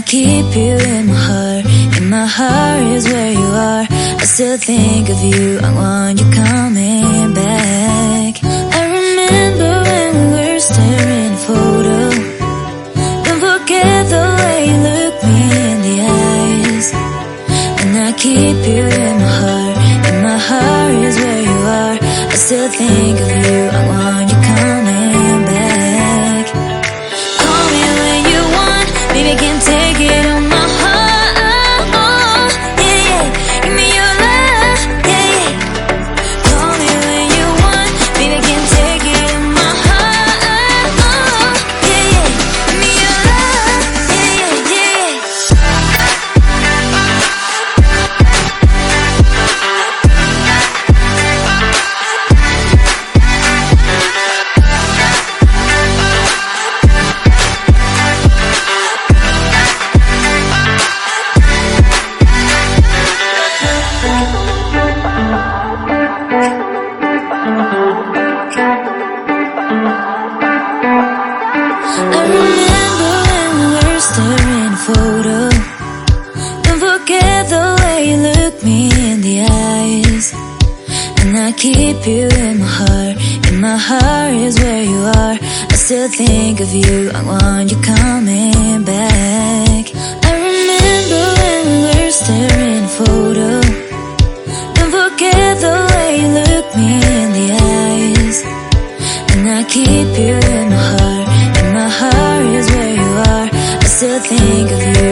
I keep you in my heart. In my heart is where you are. I still think of you. I want you coming back. I remember when we were staring at a photo. Don't forget the way you look me in the eyes. And I keep you in my heart. In my heart is where you are. I still think of you. I want you coming back. Call me when you want, baby, I can take it on my heart. Yeah, yeah, give me your love. Yeah, yeah. Call me when you want, baby, I can take it on my heart. Yeah, yeah, give me your love. Yeah, yeah, yeah. I remember when we were staring at a photo. Don't forget the way you look me in the eyes. And I keep you in my heart. In my heart is where you are. I still think of you. I want you coming back. I remember when we were staring at a photo. Don't forget the way you look me in the eyes. And I keep you in my heart. In my heart is where you are. I still think of you.